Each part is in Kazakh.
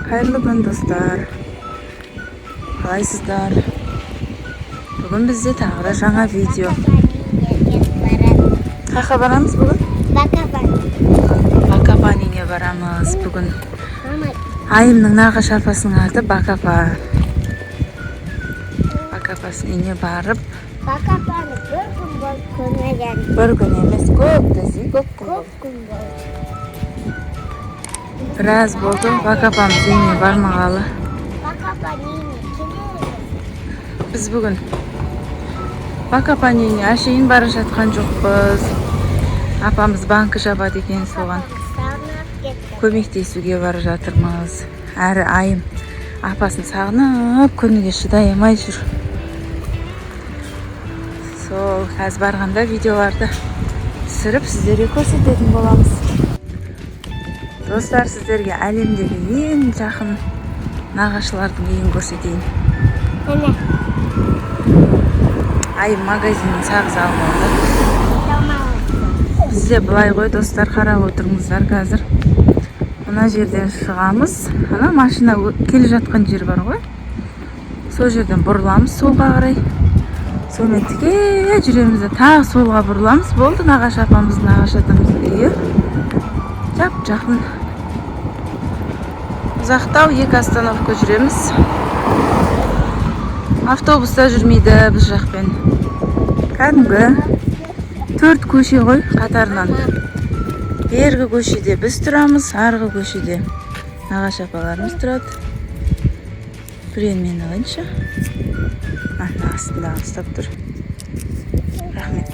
Қайырлы күн достар. Қалайсыздар? Бүгін бізде тағы да жаңа видео. Қайда барамыз бүгін? Бакапаниге барамыз бүгін. Айымның нағашы апасының аты Бакапа. Бакапасының үйіне барып. Бакапаны бір күн болып көрмеген. Бір күн емес, көп десе, көп күн. Біраз болды Бакапамыз үйіне бармағалы. Біз бүгін Бакапаның үйіне әшейін бара жатқан жоқпыз. Апамыз банкі жабады екен, соған көмектесуге бара жатырмыз. Әрі айым апасын сағынып күніге шыдай алмай жүр. Сол қазір барғанда видеоларды түсіріп сіздерге көрсететін боламыз. Достар, сіздерге әлемдегі ең жақын нағашылардың үйін көрсетейін. Айым магазиннен сағыз алмады. Бізде былай ғой достар, қарап отырыңыздар қазір. Мына жерден шығамыз. Ана машина келе жатқан жер бар ғой. Сол жерден бұрыламыз солға қарай. Сонымен тіке жүреміз, тағы солға бұрыламыз. Болды нағашы апамыздың, нағашы атамыздың үйі. Жап-жақын. Ұзақтау 2 остановка жүреміз. Автобуста жүрмейді біз жақпен. Кәдімгі 4 көше ғой қатарынан. Бергі көшеде біз тұрамыз, арғы көшеде нағашы апаларымыз тұрады. Бірен мен алайыншы. Астында ұстап тұр. Рахмет.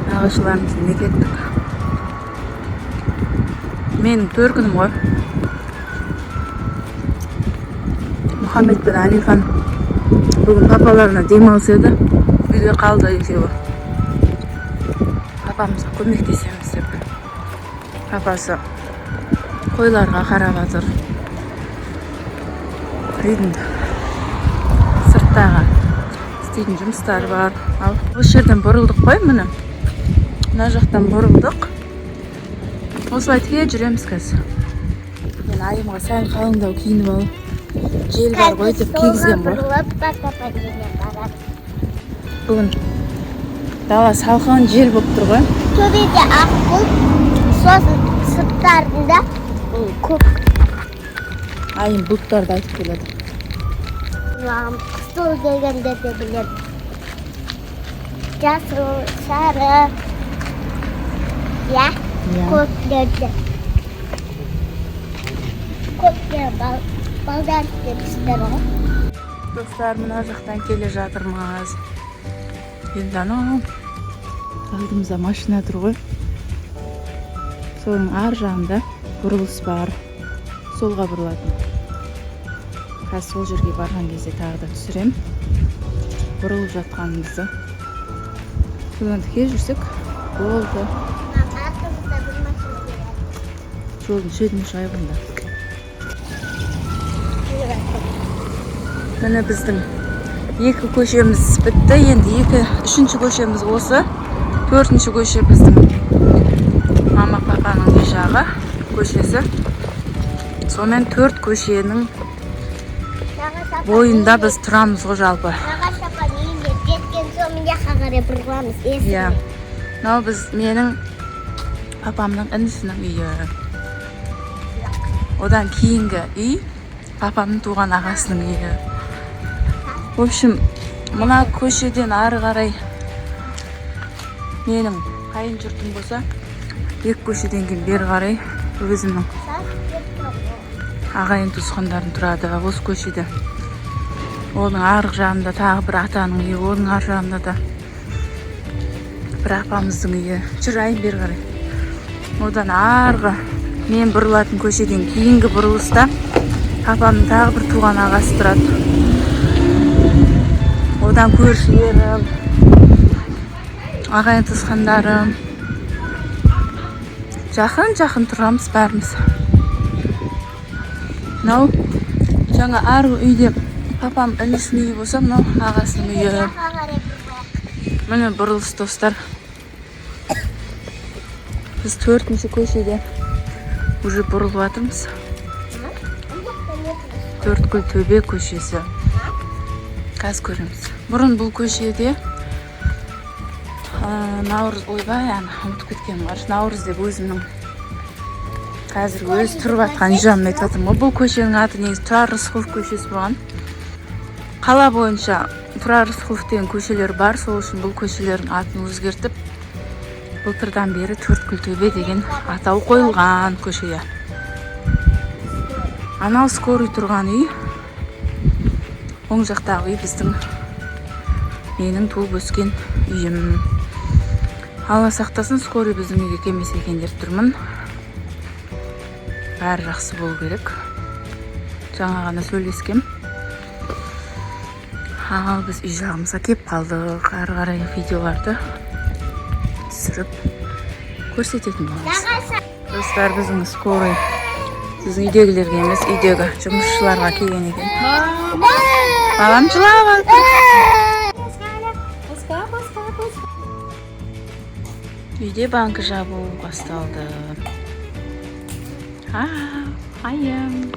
Нағашыларымыз не кеттік. Менің төркінім ғой. Мұхаммед пен Алихан бүгін папаларына демалыс еді. Үйде қалды екеуі. Папамызға көмектесеміз деп. Папасы қойларға қарап жатыр. Үйдің сырттағы істейтін жұмыстар бар. Ал осы жерден бұрылдық қой, міне. Мына жақтан бұрылдық. Осылай тіке жүреміз қазір. Мен айымға сәл қалыңдау киініп алып, жел бар ғой деп кигізген ғой. Бүгін дала салқын жел болып тұр ғой. Төбеде ақ бұлт, сосын сырттарында көк. Айым бұлттарды айтып келеді. Қыстыл дегенде де білем. Жасыл, сары, көктерді. Көктер балдар істер ғой. Достар, мына жақтан келе жатырмыз. Енді анау алдымызда машина тұр ғой. Соның ар жағында бұрылыс бар. Солға бұрылатын. Қазір сол жерге барған кезде тағы да түсірем. Бұрылып жатқанымызды. Содан тіке жүрсек болды. Артымызда бір машина келеді. Жолдың шетіне шығайық онда. Міне біздің 2 көшеміз бітті. Енді 3-ші көшеміз осы. 4-ші көше біздің мама папаның үй жағы көшесі. Сонымен 4 көшенің бойында біз тұрамыз ғой жалпы. Нағашы апаның үйіне жеткен соң жаққа қарай бұрыламыз. Иә. Мынау біз менің папамның інісінің үйі. Одан кейінгі үй папамның туған ағасының үйі. В общем, мына көшеден ары қарай менің қайын жұртым болса, 2 көшеден кейін бері қарай өзімнің ағайын туысқандарым тұрады осы көшеде. Оның арғы жағында тағы бір атаның үйі, оның арғы жағында да бір апамыздың үйі. Жүр айым бері қарай. Одан арғы мен бұрылатын көшеден кейінгі бұрылыста папамның тағы бір туған ағасы тұрады. Одан көршілерім, ағайын туысқандарым. Жақын тұрамыз бәріміз. Мынау жаңа арғы үйде папам інісінің үйі болса, мынау ағасының үйі. Жаққа қарай бұрылайық. Міне бұрылыс достар. Біз 4-ші көшеде уже бұрылып жатырмыз. 4 төбе көшесі. Қазір көреміз. Бұрын бұл көшеде Наурыз, ойбай, ұмытып кеткенім бар. Наурыз деп өзімнің қазір өз тұрып жатқан жанымды айтып жатырмын. Бұл көшенің аты негізі Тұрар Рысқұлов көшесі болған. Қала бойынша Тұрар Рысқұлов деген көшелер бар, сол үшін бұл көшелердің атын өзгертіп, былтырдан бері Төрткүл деген атау қойылған көшеге. Анау скорый тұрған үй, оң жақтағы үй біздің менің туып өскен үйім. Алла сақтасын, скорый біздің үйге келмесе екен деп тұрмын. Бәрі жақсы болу керек. Жаңа ғана сөйлескем. Ал біз үй жағымызға кеп қалдық. Ары қарай видеоларды түсіріп көрсететін боламыз. Достар, біздің скорый біздің үйдегілерге емес, үйдегі жұмысшыларға келген екен. Балам жылап алды. Үйде банкі жабу басталды. Айым.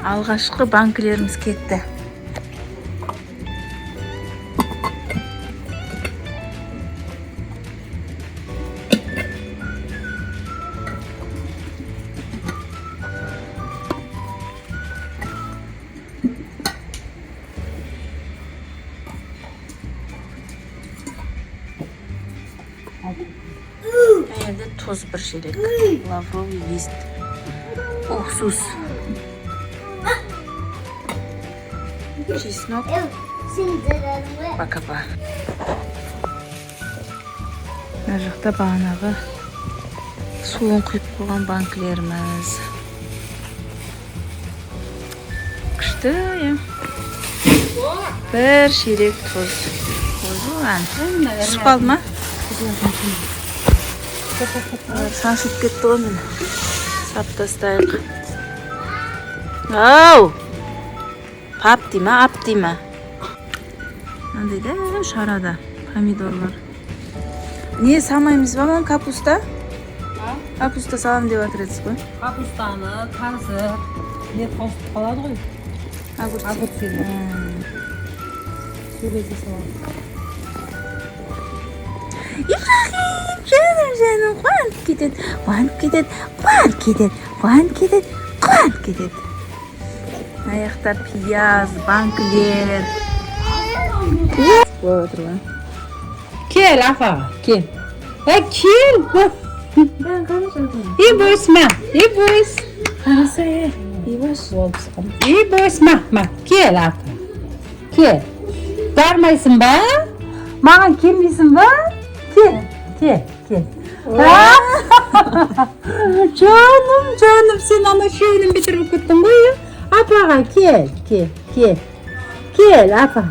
Алғашқы банкілеріміз кетті. Әйелде тоз бір шелек. Лавровый лист. Уксус. Чеснок. Бакапа. Мына жақта бағанағы суын құйып қойған банкілеріміз. Күшті, бір шелек тоз. Түсіп қалды ма? Саңшып кетті ғой мені. Сап тастайық. Ау! Пап дейма, ап дейма. Мынандай шарада помидорлар. Не самаймыз ба мам, капуста? Капуста салам деп жатыр едіңіз ғой. Капустаны, қазір не қосып қалады ғой. Агурт сөйлесе салам. İbrahim, canım, қуанып кетеді, қуанып кетеді. Аяқта пияз, банкілер. Болып отыр ғой. Кел, Афа, кел. Кел. И бойс. Қараса, И бойс, кел, Афа. Кел. Бармайсың ба? Маған келмейсің ба? Кел. Жаным, сен ана шөйрін бітіріп кеттің ғой. Апаға кел, апа,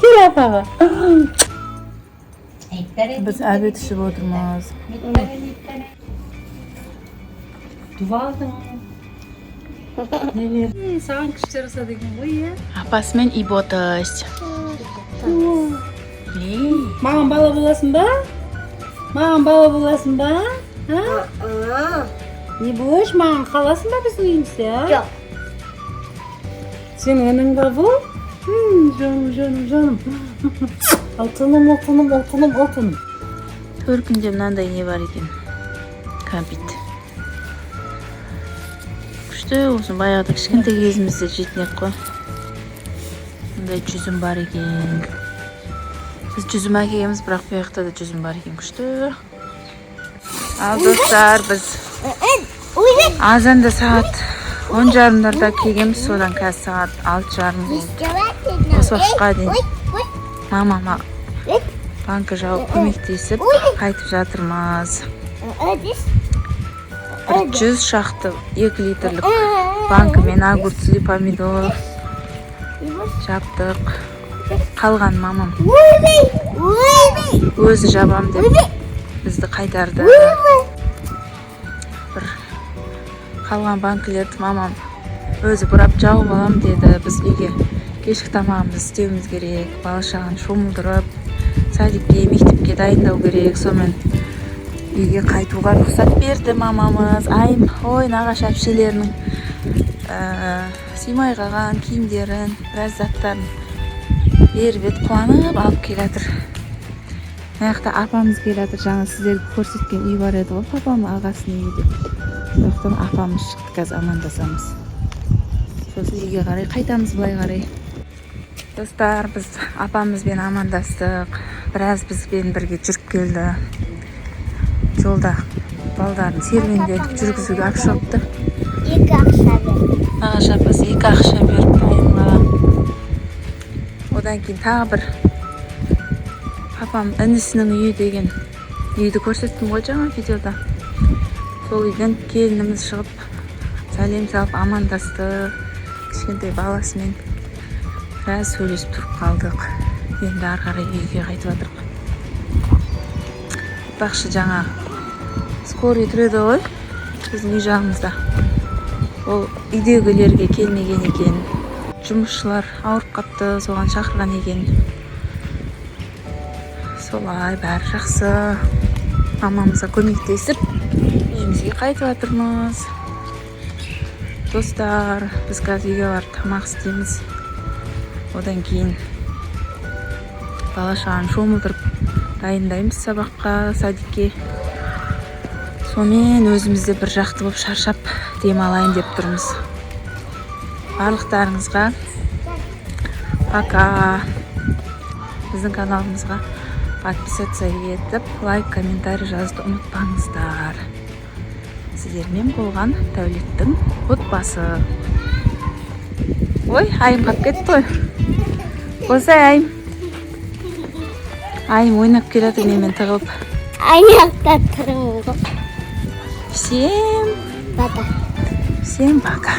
кел, апаға. біз әбет ішіп отырмыз. Дұвалдың. Саған күшті жасады екен ғой, Апасымен иботыз. Маған бала боласың ба? Не бош, маған қаласың ба біздің үйімізде? Жоқ. Сен өнің ба бұл? Жаным. Алтыным. Төркінде мынандай не бар екен. Кәмпит. Күшті болсын, баяғыда кішкентай кезімізде жейтін ек қой. Мындай жүзім бар екен. Біз жүзім әкелеміз, бірақ бұл жақта да жүзім бар екен. Күшті. Ал достар, біз азанда сағат 10:30-дарда келгенбіз, содан қазір сағат 6:30 болды. Осы уақытқа дейін мама банкі жауып көмектесіп қайтып жатырмыз. 100 шақты 2 литрлік банкімен огурцы, помидор жаптық. Қалған мамам өзі жабам деп бізді қайтарды. қалған банкілерді мамам өзі бұрап жауып алам деді. Біз үйге кешкі тамағымызды істеуіміз керек, бала шағаны шомылдырып садикке, мектепке дайындау керек. Сонымен үйге қайтуға рұқсат берді мамамыз. Айым, ой, нағашы әпшелерінің сыймай қалған киімдерін, біраз заттарын беріп еді, қуанып алып келатыр. Мына жақта апамыз келатыр. Жаңа сіздерге көрсеткен үй бар еді ғой, папам ағасының үйі деп. Сондықтан апамыз шықты, қазір амандасамыз. Сосын үйге қарай қайтамыз, былай қарай. Достар, біз апамызбен амандастық. Біраз бізбен бірге жүріп келді. Жолда балдарын серуендетіп жүргізуге алып шығыпты. 2 ақша берді. Нағашы апасы 2 ақша беріп айымға. Одан кейін тағы бір папам інісінің үйі деген үйді көрсеттім ғой жаңа видеода. Сол үйден келініміз шығып, сәлем салып амандасты. Кішкентай баласымен біраз сөйлесіп тұрып қалдық. Енді ары қарай үйге қайтып жатырмық. Бақшы жаңа скорый тұреді ғой біздің үй жағымызда. Ол үйдегілерге келмеген екен. Жұмысшылар ауырып қапты, соған шақырған екен. Солай бәрі жақсы. Мамамызға көмектесіп үйімізге қайтып жатырмыз. Достар, біз қазір үйге барып тамақ істейміз. Одан кейін бала шағаны шомылдырып дайындаймыз сабаққа, садикке. Сонымен өзімізде бір жақты болып шаршап демалайын деп тұрмыз. Барлықтарыңызға пока. Біздің каналымызға подписаться етіп, лайк, комментарий жазуды ұмытпаңыздар. Сіздермен болған Дәулеттің отбасы. Ой, айым қалып кетті ғой. Осай айым. Айым ойнап келеді менімен тығылып. Аяқта тұрмын ғой. Всем Пока. Всем пока.